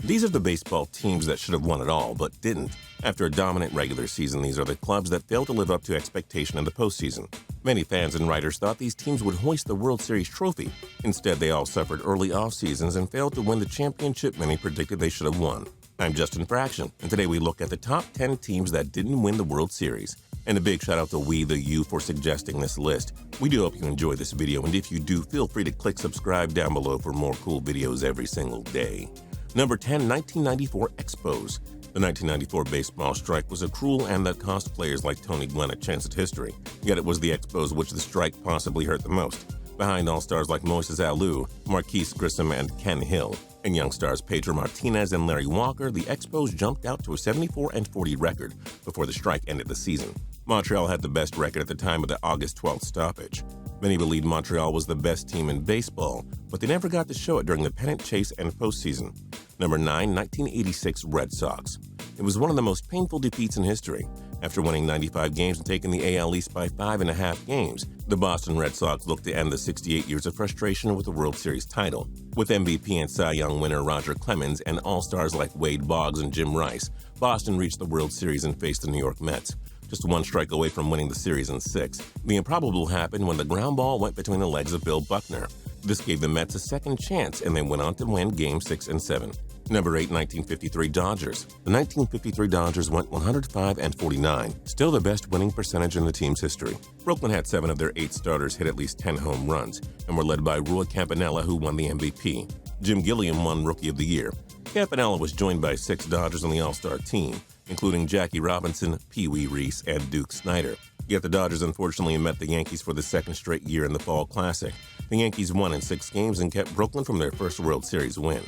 These are the baseball teams that should have won it all, but didn't. After a dominant regular season, these are the clubs that failed to live up to expectation in the postseason. Many fans and writers thought these teams would hoist the World Series trophy. Instead, they all suffered early off-seasons and failed to win the championship many predicted they should have won. I'm Justin Fraction, and today we look at the top 10 teams that didn't win the World Series. And a big shout out to WiiTheU for suggesting this list. We do hope you enjoy this video, and if you do, feel free to click subscribe down below for more cool videos every single day. Number 10, 1994 Expos. The 1994 baseball strike was a cruel end that cost players like Tony Gwynn a chance at history. Yet it was the Expos which the strike possibly hurt the most. Behind all-stars like Moises Alou, Marquise Grissom, and Ken Hill, and young stars Pedro Martinez and Larry Walker, the Expos jumped out to a 74-40 record before the strike ended the season. Montreal had the best record at the time of the August 12th stoppage. Many believed Montreal was the best team in baseball, but they never got to show it during the pennant chase and postseason. Number 9, 1986 Red Sox. It was one of the most painful defeats in history. After winning 95 games and taking the AL East by 5.5 games, the Boston Red Sox looked to end the 68 years of frustration with the World Series title. With MVP and Cy Young winner Roger Clemens and all-stars like Wade Boggs and Jim Rice, Boston reached the World Series and faced the New York Mets. Just one strike away from winning the series in 6. The improbable happened when the ground ball went between the legs of Bill Buckner. This gave the Mets a second chance, and they went on to win Game 6 and 7. Number 8, 1953 Dodgers. The 1953 Dodgers went 105-49, still the best winning percentage in the team's history. Brooklyn had 7 of their 8 starters hit at least 10 home runs, and were led by Roy Campanella, who won the MVP. Jim Gilliam won Rookie of the Year. Campanella was joined by 6 Dodgers on the All-Star team, including Jackie Robinson, Pee Wee Reese, and Duke Snider. Yet the Dodgers unfortunately met the Yankees for the second straight year in the Fall Classic. The Yankees won in 6 games and kept Brooklyn from their first World Series win.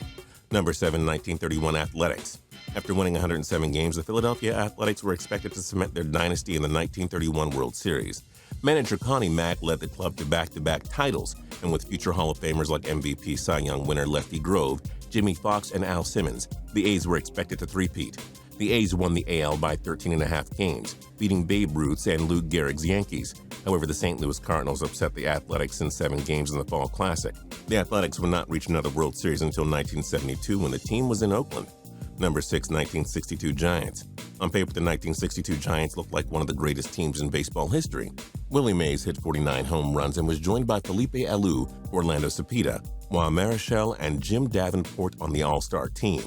Number 7, 1931 Athletics. After winning 107 games, the Philadelphia Athletics were expected to cement their dynasty in the 1931 World Series. Manager Connie Mack led the club to back-to-back titles, and with future Hall of Famers like MVP Cy Young winner Lefty Grove, Jimmy Fox, and Al Simmons, the A's were expected to three-peat. The A's won the AL by 13.5 games, beating Babe Ruth's and Lou Gehrig's Yankees. However, the St. Louis Cardinals upset the Athletics in 7 games in the Fall Classic. The Athletics would not reach another World Series until 1972 when the team was in Oakland. Number 6, 1962 Giants. On paper, the 1962 Giants looked like one of the greatest teams in baseball history. Willie Mays hit 49 home runs and was joined by Felipe Alou, Orlando Cepeda, Juan Marichal, and Jim Davenport on the All-Star team.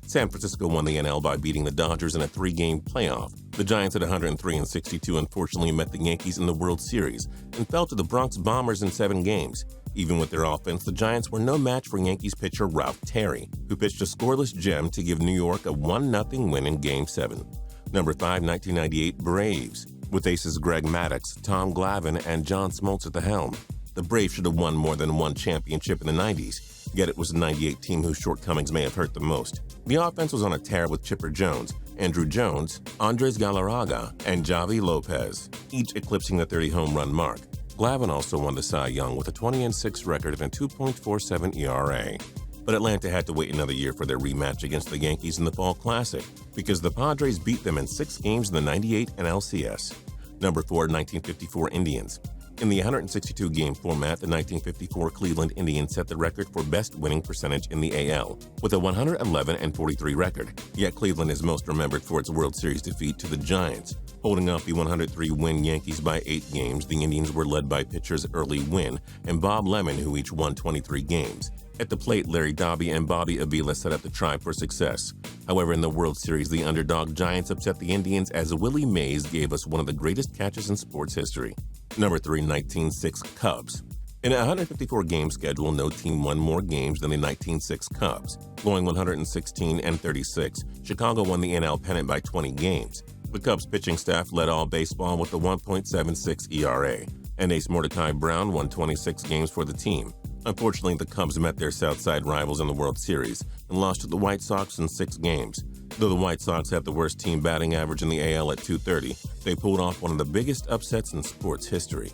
San Francisco won the NL by beating the Dodgers in a 3-game playoff. The Giants at 103-62 unfortunately met the Yankees in the World Series and fell to the Bronx Bombers in 7 games. Even with their offense, the Giants were no match for Yankees pitcher Ralph Terry, who pitched a scoreless gem to give New York a 1-0 win in Game 7. Number 5, 1998 Braves. With aces Greg Maddux, Tom Glavine, and John Smoltz at the helm, the Braves should have won more than one championship in the 90s. Yet it was the 98 team whose shortcomings may have hurt the most. The offense was on a tear with Chipper Jones, Andrew Jones, Andres Galarraga, and Javi Lopez, each eclipsing the 30-home run mark. Glavine also won the Cy Young with a 20-6 record and a 2.47 ERA. But Atlanta had to wait another year for their rematch against the Yankees in the Fall Classic because the Padres beat them in 6 games in the 98 NLCS. Number 4, 1954 Indians. In the 162-game format, the 1954 Cleveland Indians set the record for best winning percentage in the AL, with a 111-43 record. Yet Cleveland is most remembered for its World Series defeat to the Giants. Holding off the 103-win Yankees by 8 games, the Indians were led by pitchers Early Wynn and Bob Lemon, who each won 23 games. At the plate, Larry Doby and Bobby Avila set up the tribe for success. However, in the World Series, the underdog Giants upset the Indians as Willie Mays gave us one of the greatest catches in sports history. Number 3, 1906 Cubs. In a 154-game schedule, no team won more games than the 1906 Cubs. Going 116-36, Chicago won the NL pennant by 20 games. The Cubs pitching staff led all baseball with a 1.76 ERA, and ace Mordecai Brown won 26 games for the team. Unfortunately, the Cubs met their Southside rivals in the World Series and lost to the White Sox in 6 games. Though the White Sox had the worst team batting average in the AL at .230, they pulled off one of the biggest upsets in sports history.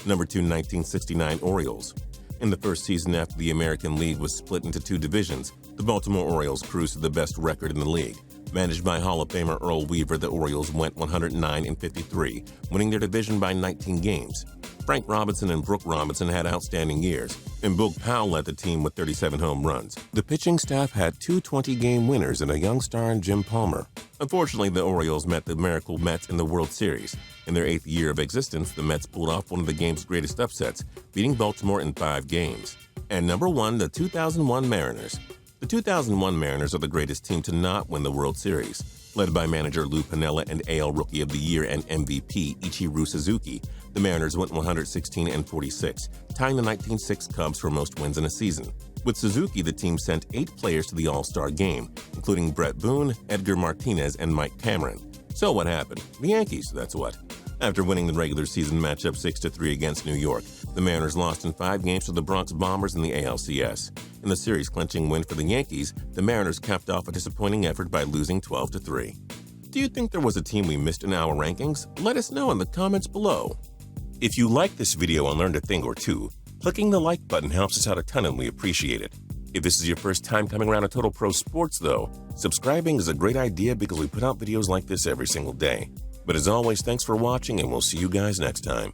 Number 2, 1969 Orioles. In the first season after the American League was split into 2 divisions, the Baltimore Orioles cruised to the best record in the league. Managed by Hall of Famer Earl Weaver, the Orioles went 109-53, winning their division by 19 games. Frank Robinson and Brooke Robinson had outstanding years, and Boog Powell led the team with 37 home runs. The pitching staff had two 20-game winners and a young star in Jim Palmer. Unfortunately, the Orioles met the Miracle Mets in the World Series. In their 8th year of existence, the Mets pulled off one of the game's greatest upsets, beating Baltimore in 5 games. And number 1, the 2001 Mariners. The 2001 Mariners are the greatest team to not win the World Series. Led by manager Lou Piniella and AL Rookie of the Year and MVP Ichiro Suzuki, the Mariners went 116-46, tying the 1906 Cubs for most wins in a season. With Suzuki, the team sent 8 players to the All-Star game, including Brett Boone, Edgar Martinez, and Mike Cameron. So what happened? The Yankees, that's what. After winning the regular season matchup 6-3 against New York, the Mariners lost in 5 games to the Bronx Bombers in the ALCS. In the series-clinching win for the Yankees, the Mariners capped off a disappointing effort by losing 12-3. Do you think there was a team we missed in our rankings? Let us know in the comments below. If you liked this video and learned a thing or two, clicking the like button helps us out a ton and we appreciate it. If this is your first time coming around to Total Pro Sports though, subscribing is a great idea because we put out videos like this every single day. But as always, thanks for watching and we'll see you guys next time.